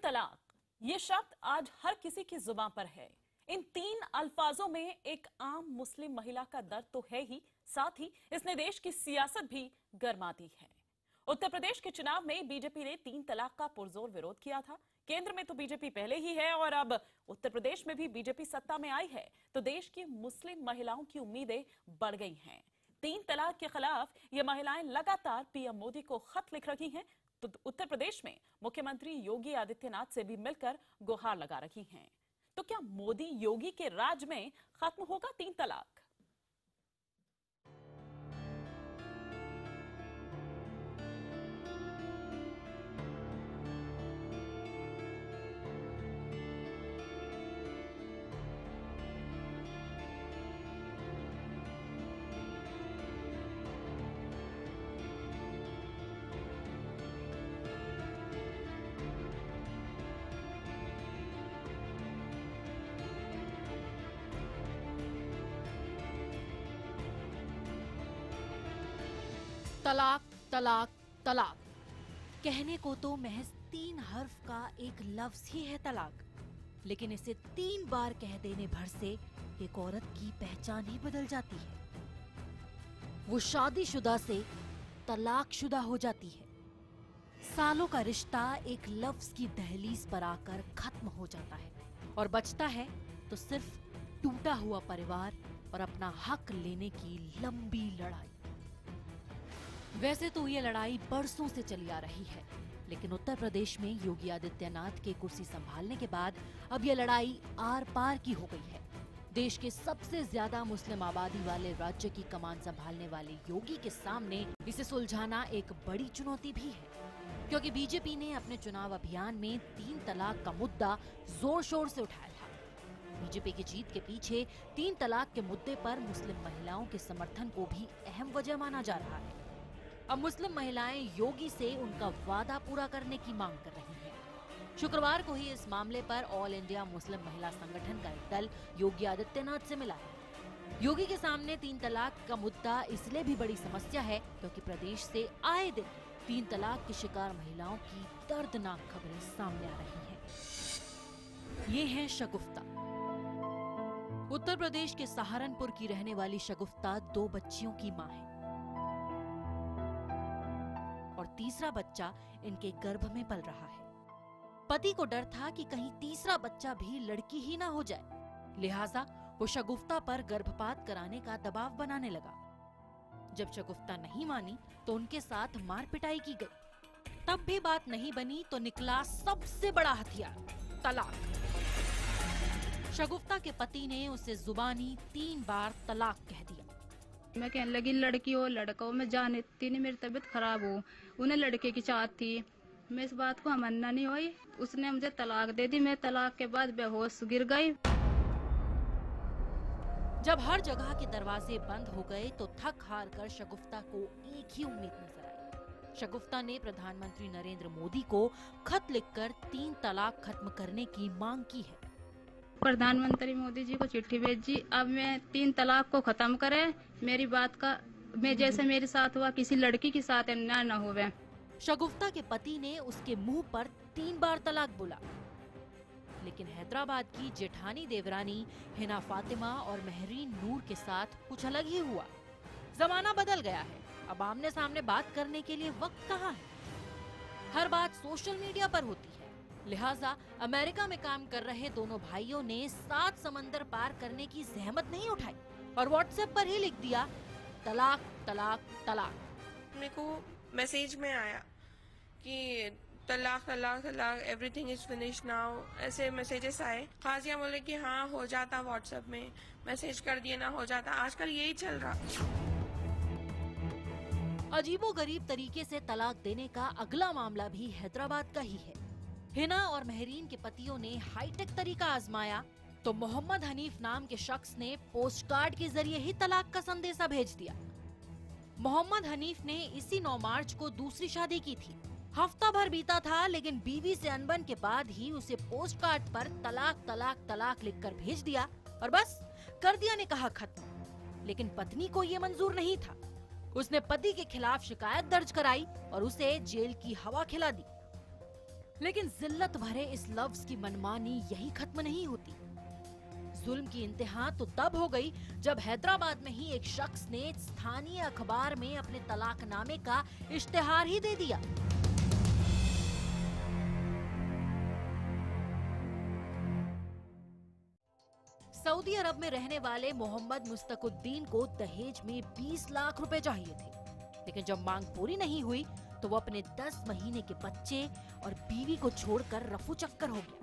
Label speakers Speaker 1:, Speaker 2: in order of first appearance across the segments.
Speaker 1: तलाक, ये शब्द आज हर किसी की जुबान पर है। इन 3 अल्फाजों में एक आम मुस्लिम महिला का दर्द तो है ही, साथ ही इसने देश की सियासत भी गरमा दी है। उत्तर प्रदेश के चुनाव में बीजेपी ने 3 तलाक का पुरजोर विरोध किया था। केंद्र में तो बीजेपी पहले ही है और अब उत्तर प्रदेश में भी बीजेपी सत्ता में आई है, तो देश की मुस्लिम महिलाओं की उम्मीदें बढ़ गई हैं। 3 तलाक के खिलाफ ये महिलाएं लगातार पीएम मोदी को खत लिख रही हैं, तो उत्तर प्रदेश में मुख्यमंत्री योगी आदित्यनाथ से भी मिलकर गुहार लगा रही हैं। तो क्या मोदी योगी के राज में खत्म होगा 3 तलाक?
Speaker 2: तलाक तलाक तलाक कहने को तो महज 3 हर्फ का एक लफ्ज ही है तलाक, लेकिन इसे 3 बार कह देने भर से एक औरत की पहचान ही बदल जाती है। वो शादीशुदा से तलाकशुदा हो जाती है। सालों का रिश्ता एक लफ्ज की दहलीज पर आकर खत्म हो जाता है और बचता है तो सिर्फ टूटा हुआ परिवार और अपना हक लेने की लंबी लड़ाई। वैसे तो ये लड़ाई बरसों से चली आ रही है, लेकिन उत्तर प्रदेश में योगी आदित्यनाथ के कुर्सी संभालने के बाद अब ये लड़ाई आर पार की हो गई है। देश के सबसे ज्यादा मुस्लिम आबादी वाले राज्य की कमान संभालने वाले योगी के सामने इसे सुलझाना एक बड़ी चुनौती भी है, क्योंकि बीजेपी ने अपने चुनाव अभियान में 3 तलाक का मुद्दा जोर शोर से उठाया था। बीजेपी की जीत के पीछे 3 तलाक के मुद्दे पर मुस्लिम महिलाओं के समर्थन को भी अहम वजह माना जा रहा है। अब मुस्लिम महिलाएं योगी से उनका वादा पूरा करने की मांग कर रही हैं। शुक्रवार को ही इस मामले पर ऑल इंडिया मुस्लिम महिला संगठन का एक दल योगी आदित्यनाथ से मिला है। योगी के सामने 3 तलाक का मुद्दा इसलिए भी बड़ी समस्या है क्योंकि प्रदेश से आए दिन 3 तलाक की शिकार महिलाओं की दर्दनाक खबरें सामने आ रही हैं। ये है शगुफ्ता। उत्तर प्रदेश के सहारनपुर की रहने वाली शगुफ्ता 2 बच्चियों की मां है और तीसरा बच्चा इनके गर्भ में पल रहा है। पति को डर था कि कहीं तीसरा बच्चा भी लड़की ही ना हो जाए, लिहाजा वो शगुफ्ता पर गर्भपात कराने का दबाव बनाने लगा। जब शगुफ्ता नहीं मानी तो उनके साथ मार पिटाई की गई। तब भी बात नहीं बनी तो निकला सबसे बड़ा हथियार, तलाक। शगुफ्ता के पति ने उसे जुबानी 3 बार तलाक कह दिया।
Speaker 3: मैं कहने लगी लड़की हो लड़का हो, मैं जाने थी नहीं, मेरी तबीयत खराब हो, उन्हें लड़के की चाहत थी। मैं इस बात को मानना नहीं हुई, उसने मुझे तलाक दे दी। मैं तलाक के बाद बेहोश गिर गई।
Speaker 2: जब हर जगह के दरवाजे बंद हो गए तो थक हार कर शगुफ्ता को एक ही उम्मीद नजर आई। शगुफ्ता ने प्रधानमंत्री नरेंद्र मोदी को खत लिखकर 3 तलाक खत्म करने की मांग की है।
Speaker 3: प्रधानमंत्री मोदी जी को चिट्ठी भेजी, अब मैं 3 तलाक को खत्म करे। मेरी बात का मैं जैसे मेरे साथ हुआ किसी लड़की के साथ अन्याय न होवे।
Speaker 2: शगुफ्ता के पति ने उसके मुंह पर 3 बार तलाक बोला, लेकिन हैदराबाद की जेठानी देवरानी हिना फातिमा और महरीन नूर के साथ कुछ अलग ही हुआ। जमाना बदल गया है, अब आमने सामने बात करने के लिए वक्त कहाँ है। हर बात सोशल मीडिया पर होती है, लिहाजा अमेरिका में काम कर रहे दोनों भाइयों ने 7 समंदर पार करने की जहमत नहीं उठाई और व्हाट्सएप पर ही लिख दिया तलाक तलाक तलाक।
Speaker 4: मेरे को मैसेज में आया कि तलाक तलाक तलाक, एवरीथिंग इज फिनिश नाउ, ऐसे मैसेजेस आए। खासिया बोले कि हाँ हो जाता, व्हाट्सएप में मैसेज कर दिए ना हो जाता। आजकल यही चल रहा।
Speaker 2: अजीबोगरीब तरीके से तलाक देने का अगला मामला भी हैदराबाद का ही है। हिना और महरीन के पतियों ने हाईटेक तरीका आजमाया तो मोहम्मद हनीफ नाम के शख्स ने पोस्ट कार्ड के जरिए ही तलाक का संदेशा भेज दिया। मोहम्मद हनीफ ने इसी 9 मार्च को दूसरी शादी की थी। हफ्ता भर बीता था, लेकिन बीवी से अनबन के बाद ही उसे पोस्ट कार्ड पर तलाक तलाक तलाक लिखकर भेज दिया और बस कर दिया निकाह खत्म। लेकिन पत्नी को ये मंजूर नहीं था। उसने पति के खिलाफ शिकायत दर्ज कराई और उसे जेल की हवा खिला दी। लेकिन जिल्लत भरे इस लफ्ज की मनमानी यही खत्म नहीं होती। जुल्म की इंतहा तो तब हो गई जब हैदराबाद में ही एक शख्स ने स्थानीय अखबार में अपने तलाकनामे का इश्तिहार ही दे दिया। सऊदी अरब में रहने वाले मोहम्मद मुस्तकुद्दीन को दहेज में 20 लाख रुपए चाहिए थे, लेकिन जब मांग पूरी नहीं हुई तो वो अपने 10 महीने के बच्चे और बीवी को छोड़कर रफू चक्कर हो गया।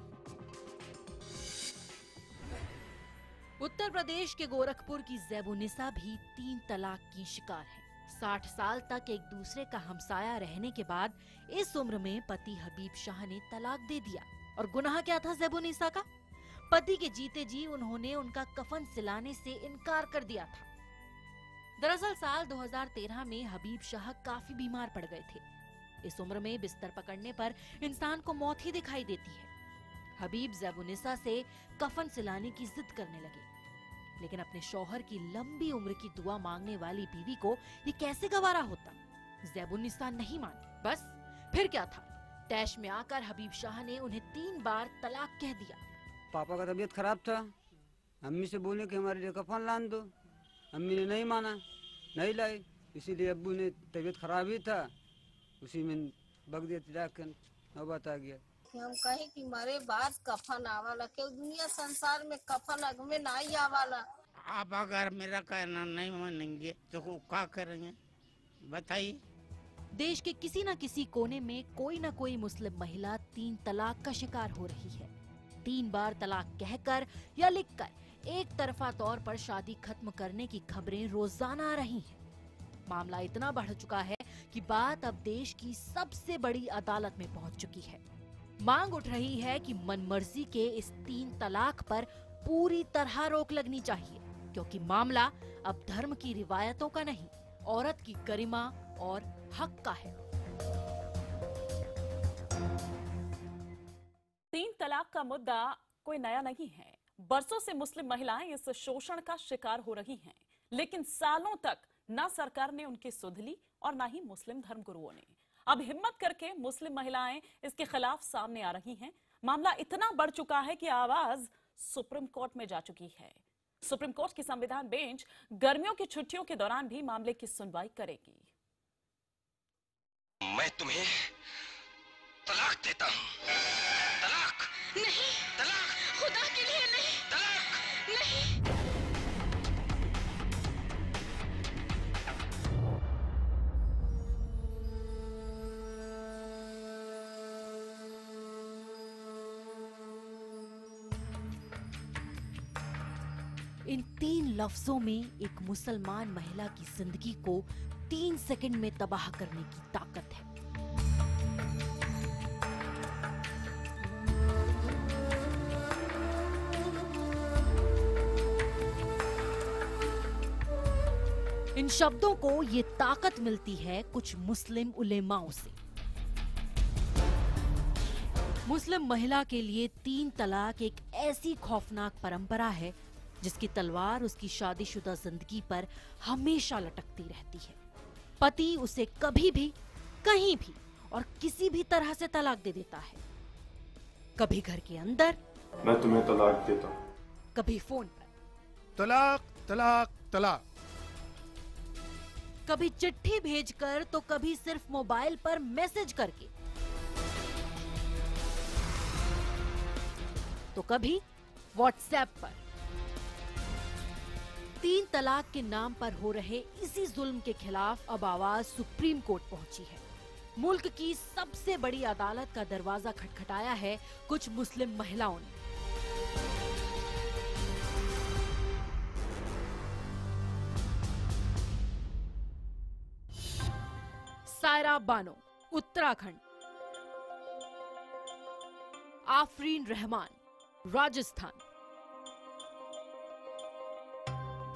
Speaker 2: उत्तर प्रदेश के गोरखपुर की ज़ैबुनिसा भी 3 तलाक की शिकार है। 60 साल तक एक दूसरे का हमसाया रहने के बाद इस उम्र में पति हबीब शाह ने तलाक दे दिया। और गुनाह क्या था ज़ैबुनिसा का? पति के जीते जी उन्होंने उनका कफन सिलाने से इनकार कर दिया था। दरअसल साल 2013 में हबीब शाह काफी बीमार पड़ गए थे। इस उम्र में बिस्तर पकड़ने पर इंसान को मौत ही दिखाई देती है। हबीब ज़ैबुनिसा से कफन सिलाने की जिद करने लगे, लेकिन अपने शौहर की लंबी उम्र की दुआ मांगने वाली बीवी को ये कैसे गवारा होता? ज़ैबुनिसा नहीं मानी। बस फिर क्या था, तैश में आकर हबीब शाह ने उन्हें 3 बार तलाक कह दिया।
Speaker 5: पापा का तबीयत खराब था, अम्मी से बोले कि हमारे लिए कफन लान दो। अम्मी ने नहीं माना, नहीं लाई, इसीलिए अब्बू ने तबीयत खराब ही था, उसी में बग दिया, जाकर नौबत आ गया।
Speaker 6: हम कहे कि मरे बाद कफन आवाला, क्यों दुनिया संसार में कफन अग में नहीं आवाला।
Speaker 7: आप अगर मेरा कहना नहीं मानेंगे तो क्या करेंगे बताइए।
Speaker 2: देश के किसी न किसी कोने में कोई न कोई मुस्लिम महिला 3 तलाक का शिकार हो रही है। 3 बार तलाक कहकर या लिखकर एक तरफा तौर पर शादी खत्म करने की खबरें रोजाना आ रही हैं। मामला इतना बढ़ चुका है कि बात अब देश की सबसे बड़ी अदालत में पहुंच चुकी है। मांग उठ रही है कि मनमर्जी के इस 3 तलाक पर पूरी तरह रोक लगनी चाहिए, क्योंकि मामला अब धर्म की रिवायतों का नहीं, औरत की गरिमा और हक का है।
Speaker 1: 3 तलाक का मुद्दा कोई नया नहीं है। बरसों से मुस्लिम महिलाएं इस शोषण का शिकार हो रही हैं, लेकिन सालों तक ना सरकार ने उनकी सुध ली और ना ही मुस्लिम धर्मगुरुओं ने। अब हिम्मत करके मुस्लिम महिलाएं इसके खिलाफ सामने आ रही हैं। मामला इतना बढ़ चुका है कि आवाज सुप्रीम कोर्ट में जा चुकी है। सुप्रीम कोर्ट की संविधान बेंच गर्मियों की छुट्टियों के दौरान भी मामले की सुनवाई करेगी।
Speaker 8: मैं तुम्हें तलाक देता हूँ। तलाक नहीं, तलाक खुदा के लिए नहीं, तलाक नहीं।
Speaker 2: इन 3 लफ्जों में एक मुसलमान महिला की जिंदगी को 3 सेकंड में तबाह करने की ताकत है। इन शब्दों को ये ताकत मिलती है कुछ मुस्लिम उलेमाओं से। मुस्लिम महिला के लिए 3 तलाक एक ऐसी खौफनाक परंपरा है जिसकी तलवार उसकी शादीशुदा जिंदगी पर हमेशा लटकती रहती है। पति उसे कभी भी, कहीं भी और किसी भी तरह से तलाक दे देता है। कभी घर के अंदर,
Speaker 9: मैं तुम्हें तलाक देता हूं,
Speaker 2: कभी फोन पर,
Speaker 10: तलाक तलाक तलाक,
Speaker 2: कभी चिट्ठी भेजकर तो कभी सिर्फ मोबाइल पर मैसेज करके, तो कभी व्हाट्सएप पर। 3 तलाक के नाम पर हो रहे इसी जुल्म के खिलाफ अब आवाज सुप्रीम कोर्ट पहुंची है। मुल्क की सबसे बड़ी अदालत का दरवाजा खटखटाया है कुछ मुस्लिम महिलाओं ने। सायरा बानो, उत्तराखंड। आफरीन रहमान, राजस्थान।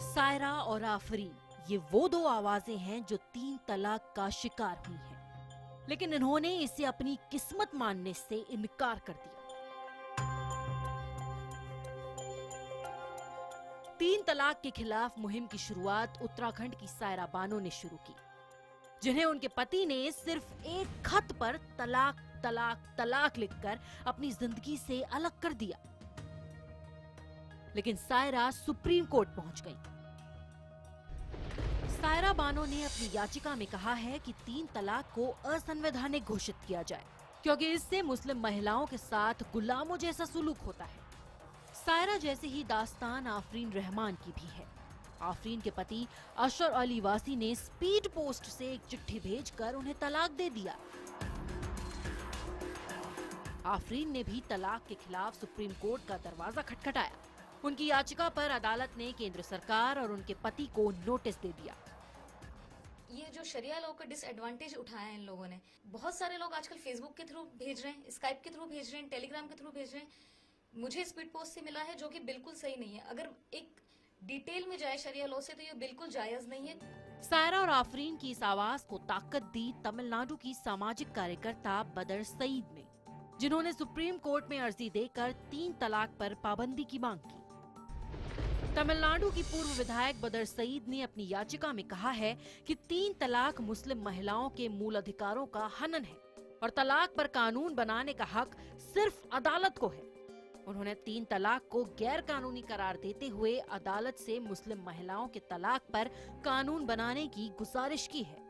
Speaker 2: सायरा और आफरीन ये वो 2 आवाजें हैं जो 3 तलाक का शिकार हुई हैं, लेकिन इन्होंने इसे अपनी किस्मत मानने से इनकार कर दिया। 3 तलाक के खिलाफ मुहिम की शुरुआत उत्तराखंड की सायरा बानो ने शुरू की, जिन्हें उनके पति ने सिर्फ एक खत पर तलाक तलाक तलाक लिखकर अपनी जिंदगी से अलग कर दिया। लेकिन सायरा सुप्रीम कोर्ट पहुंच गई। सायरा बानो ने अपनी याचिका में कहा है कि 3 तलाक को असंवैधानिक घोषित किया जाए, क्योंकि इससे मुस्लिम महिलाओं के साथ गुलामों जैसा सुलूक होता है। सायरा जैसी ही दास्तान आफरीन रहमान की भी है। आफरीन के पति अशर अली वासी ने स्पीड पोस्ट से एक चिट्ठी भेजकर उन्हें तलाक दे दिया। आफरीन ने भी तलाक के खिलाफ सुप्रीम कोर्ट का दरवाजा खटखटाया। उनकी याचिका पर अदालत ने केंद्र सरकार और उनके पति को नोटिस दे दिया।
Speaker 11: ये जो शरिया लॉ का डिसएडवांटेज उठाया है इन लोगों ने, बहुत सारे लोग आजकल फेसबुक के थ्रू भेज रहे हैं, स्काइप के थ्रू भेज रहे हैं, टेलीग्राम के थ्रू भेज रहे हैं। मुझे स्पीड पोस्ट से मिला है जो कि बिल्कुल सही नहीं है। अगर एक डिटेल में जाए शरिया लॉ से तो ये बिल्कुल जायज नहीं है।
Speaker 2: सायरा और आफरीन की इस आवाज को ताकत दी तमिलनाडु की सामाजिक कार्यकर्ता बदर सईद ने, जिन्होंने सुप्रीम कोर्ट में अर्जी देकर 3 तलाक पर पाबंदी की मांग की। तमिलनाडु की पूर्व विधायक बदर सईद ने अपनी याचिका में कहा है कि 3 तलाक मुस्लिम महिलाओं के मूल अधिकारों का हनन है और तलाक पर कानून बनाने का हक सिर्फ अदालत को है। उन्होंने 3 तलाक को गैर कानूनी करार देते हुए अदालत से मुस्लिम महिलाओं के तलाक पर कानून बनाने की गुजारिश की है।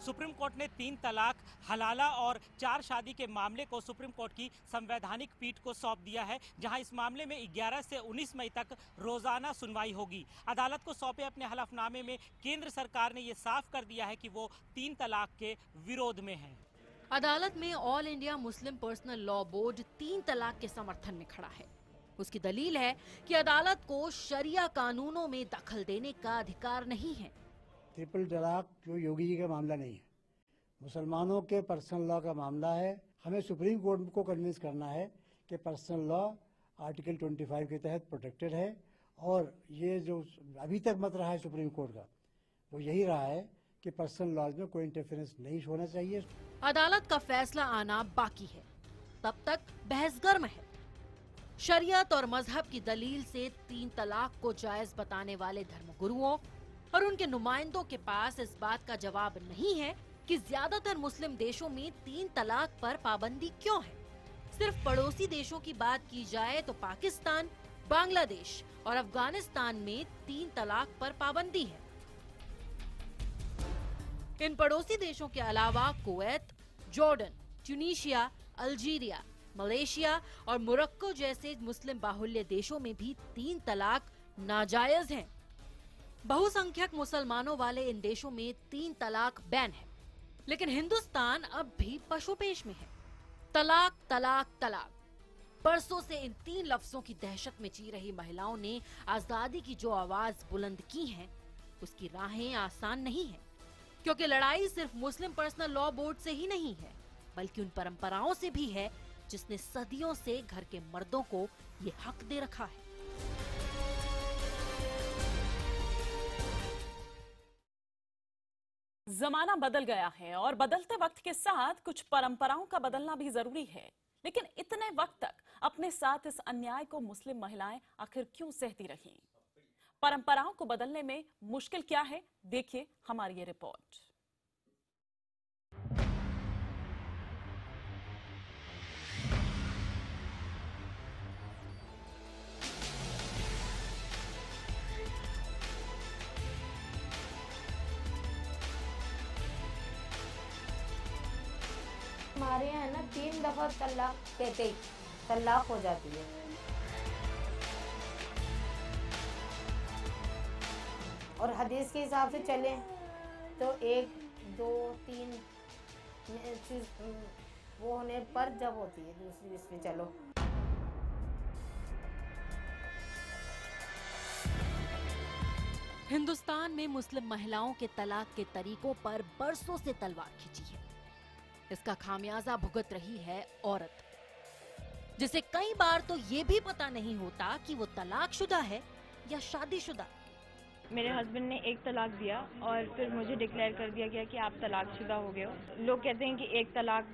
Speaker 12: सुप्रीम कोर्ट ने 3 तलाक, हलाला और 4 शादी के मामले को सुप्रीम कोर्ट की संवैधानिक पीठ को सौंप दिया है, जहां इस मामले में 11 से 19 मई तक रोजाना सुनवाई होगी। अदालत को सौंपे अपने हलफनामे में केंद्र सरकार ने ये साफ कर दिया है कि वो 3 तलाक के विरोध में है।
Speaker 2: अदालत में all India Muslim personal law board 3 तलाक के समर्थन में खड़ा है। उसकी दलील है कि अदालत को शरिया कानूनों में दखल देने का अधिकार नहीं है।
Speaker 13: ट्रिपल तलाक जो योगी जी का मामला नहीं है, मुसलमानों के पर्सनल लॉ का मामला है। हमें सुप्रीम कोर्ट को कन्विंस करना है कि पर्सनल लॉ आर्टिकल 25 के तहत प्रोटेक्टेड है, और ये जो अभी तक मत रहा है सुप्रीम कोर्ट का, वो यही रहा है कि पर्सनल लॉज में कोई इंटरफेरेंस नहीं होना चाहिए।
Speaker 2: अदालत का फैसला आना बाकी है, तब तक बहस गर्म है। शरीयत और मजहब की दलील से 3 तलाक को जायज बताने वाले धर्मगुरुओं और उनके नुमाइंदों के पास इस बात का जवाब नहीं है कि ज्यादातर मुस्लिम देशों में 3 तलाक पर पाबंदी क्यों है। सिर्फ पड़ोसी देशों की बात की जाए तो पाकिस्तान, बांग्लादेश और अफगानिस्तान में 3 तलाक पर पाबंदी है। इन पड़ोसी देशों के अलावा Kuwait, Jordan, Tunisia, Algeria, Malaysia और मोरक्को जैसे मुस्लिम बाहुल्य देशों में भी 3 तलाक नाजायज हैं। बहुसंख्यक मुसलमानों वाले इन देशों में 3 तलाक बैन है, लेकिन हिंदुस्तान अब भी पशुपेश में है। तलाक तलाक तलाक। बरसों से इन 3 लफ्जों की दहशत में जी रही महिलाओं ने आजादी की जो आवाज बुलंद की है, उसकी राहें आसान नहीं है, क्योंकि लड़ाई सिर्फ मुस्लिम पर्सनल लॉ बोर्ड से ही नहीं है, बल्कि उन परंपराओं से भी है जिसने सदियों से घर के मर्दों को ये हक दे रखा है।
Speaker 1: जमाना बदल गया है और बदलते वक्त के साथ कुछ परंपराओं का बदलना भी जरूरी है, लेकिन इतने वक्त तक अपने साथ इस अन्याय को मुस्लिम महिलाएं आखिर क्यों सहती रहीं? परंपराओं को बदलने में मुश्किल क्या है, देखिए हमारी ये रिपोर्ट।
Speaker 14: हमारे यहाँ ना 3 दफा तलाक कहते ही तलाक हो जाती है। और हदीस के हिसाब से चलें तो 1, 2, 3 चीज वो होने पर जब होती है दूसरी इसमें चलो।
Speaker 2: हिंदुस्तान में मुस्लिम महिलाओं के तलाक के तरीकों पर बरसों से तलवार खींची है। इसका खामियाजा भुगत रही है औरत, जिसे कई बार तो ये भी पता नहीं होता कि वो तलाकशुदा है या शादीशुदा।
Speaker 15: मेरे हस्बैंड ने 1 तलाक दिया और फिर मुझे डिक्लेयर कर दिया गया कि आप तलाकशुदा हो गए हो। लोग कहते हैं कि 1 तलाक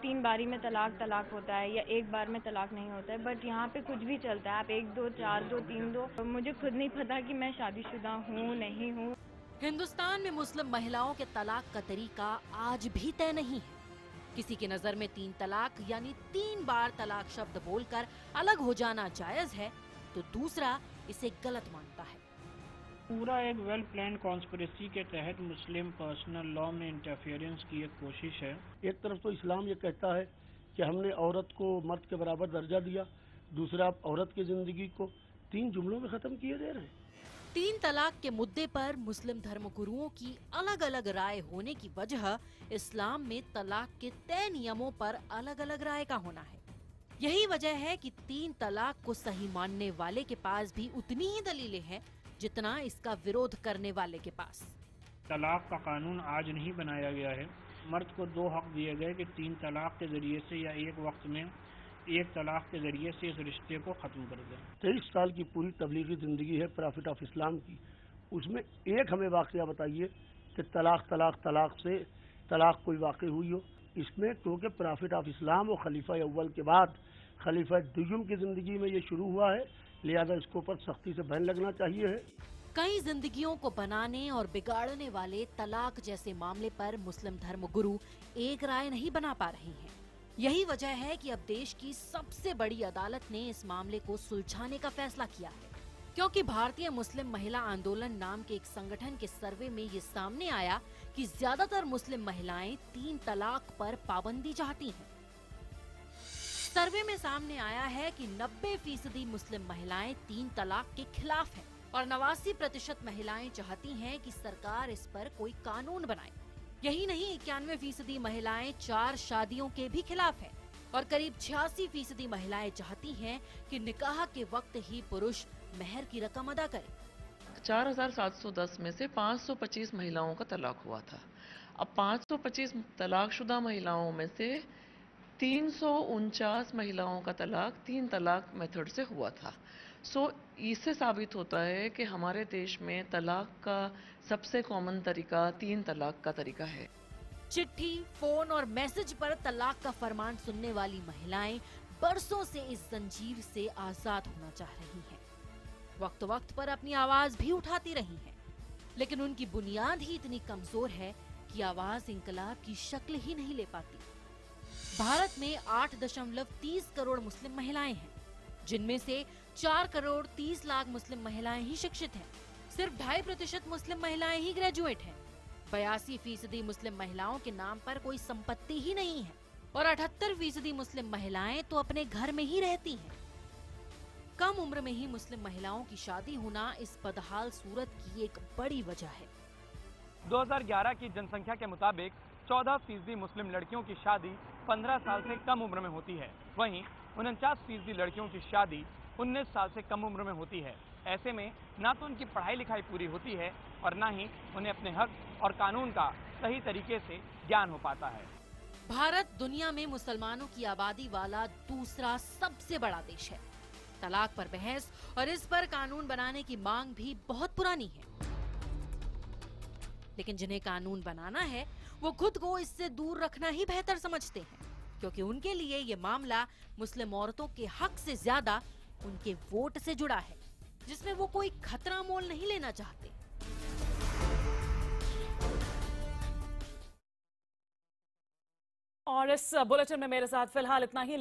Speaker 15: 3 बारी में तलाक होता है या 1 बार में तलाक नहीं होता है, बट यहाँ पे कुछ भी चलता है। आप 1 2 4 2 3 2। मुझे खुद नहीं पता कि मैं शादीशुदा हूँ नहीं हूँ।
Speaker 2: हिंदुस्तान में मुस्लिम महिलाओं के तलाक का तरीका आज भी तय नहीं है। किसी की नजर में 3 तलाक यानी 3 बार तलाक शब्द बोलकर अलग हो जाना जायज है, तो दूसरा इसे गलत मानता है।
Speaker 16: पूरा एक वेल प्लान कॉन्स्पिरेसी के तहत मुस्लिम पर्सनल लॉ में इंटरफेरेंस की एक कोशिश है।
Speaker 17: एक तरफ तो इस्लाम ये कहता है कि हमने औरत को मर्द के बराबर दर्जा दिया, दूसरा आप औरत की जिंदगी को 3 जुमलों में खत्म किए दे रहे हैं।
Speaker 2: 3 तलाक के मुद्दे पर मुस्लिम धर्मगुरुओं की अलग अलग राय होने की वजह इस्लाम में तलाक के तय नियमों पर अलग अलग राय का होना है। यही वजह है कि 3 तलाक को सही मानने वाले के पास भी उतनी ही दलीलें हैं जितना इसका विरोध करने वाले के पास।
Speaker 16: तलाक का कानून आज नहीं बनाया गया है। मर्द को 2 हक दिए गए कि 3 तलाक के जरिए से या एक वक्त में 1 तलाक के जरिए से इस रिश्ते को खत्म कर दें।
Speaker 17: 23 साल की पूरी तबलीगी जिंदगी है प्रॉफिट ऑफ इस्लाम की, उसमें एक हमें वाकया बताइए कि तलाक से तलाक कोई वाकई हुई हो। इसमें क्योंकि प्रॉफिट ऑफ इस्लाम और खलीफा अव्वल के बाद खलीफा दुय्युम की जिंदगी में ये शुरू हुआ है, लिहाजा इसके ऊपर सख्ती से बैन लगना चाहिए है।
Speaker 2: कई जिंदगियों को बनाने और बिगाड़ने वाले तलाक जैसे मामले पर मुस्लिम धर्मगुरु एक राय नहीं बना पा रहे हैं। यही वजह है कि अब देश की सबसे बड़ी अदालत ने इस मामले को सुलझाने का फैसला किया है, क्योंकि भारतीय मुस्लिम महिला आंदोलन नाम के एक संगठन के सर्वे में ये सामने आया कि ज्यादातर मुस्लिम महिलाएं 3 तलाक पर पाबंदी चाहती हैं। सर्वे में सामने आया है कि 90% मुस्लिम महिलाएं 3 तलाक के खिलाफ हैं और 89% महिलाएं चाहती हैं कि सरकार इस पर कोई कानून बनाए। यही नहीं, 91% महिलाएं 4 शादियों के भी खिलाफ हैं और करीब 86% महिलाएं चाहती हैं कि निकाह के वक्त ही पुरुष मेहर की रकम अदा करे।
Speaker 18: 4710 में से 525 महिलाओं का तलाक हुआ था। अब 525 तलाकशुदा महिलाओं में से 349 महिलाओं का तलाक 3 तलाक मेथड से हुआ था। इससे साबित होता है कि हमारे देश में तलाक का सबसे कॉमन तरीका 3 तलाक का तरीका है।
Speaker 2: चिट्ठी, फोन और मैसेज पर तलाक का फरमान सुनने वाली महिलाएं बरसों से इस जंजीर से आजाद होना चाह रही हैं। वक्त वक्त पर अपनी आवाज भी उठाती रही हैं, लेकिन उनकी बुनियाद ही इतनी कमजोर है कि आवाज इंकलाब की शक्ल ही नहीं ले पाती। भारत में 8.30 करोड़ मुस्लिम महिलाएं हैं, जिनमें से 4 करोड़ 30 लाख मुस्लिम महिलाएं ही शिक्षित हैं। सिर्फ 2.5% मुस्लिम महिलाएं ही ग्रेजुएट हैं। 82% मुस्लिम महिलाओं के नाम पर कोई संपत्ति ही नहीं है और 78% मुस्लिम महिलाएं तो अपने घर में ही रहती हैं। कम उम्र में ही मुस्लिम महिलाओं की शादी होना इस बदहाल सूरत की एक बड़ी वजह है।
Speaker 19: 2011 की जनसंख्या के मुताबिक 14% मुस्लिम लड़कियों की शादी 15 साल से कम उम्र में होती है। वहीं 49% लड़कियों की शादी 19 साल से कम उम्र में होती है। ऐसे में ना तो उनकी पढ़ाई लिखाई पूरी होती है और ना ही उन्हें अपने हक और कानून का सही तरीके से ज्ञान हो पाता है।
Speaker 2: भारत दुनिया में मुसलमानों की आबादी वाला दूसरा सबसे बड़ा देश है। तलाक पर बहस और इस पर कानून बनाने की मांग भी बहुत पुरानी है, लेकिन जिन्हें कानून बनाना है वो खुद को इससे दूर रखना ही बेहतर समझते हैं, क्योंकि उनके लिए ये मामला मुस्लिम औरतों के हक से ज्यादा उनके वोट से जुड़ा है, जिसमें वो कोई खतरा मोल नहीं लेना चाहते।
Speaker 1: और इस बुलेटिन में मेरे साथ फिलहाल इतना ही।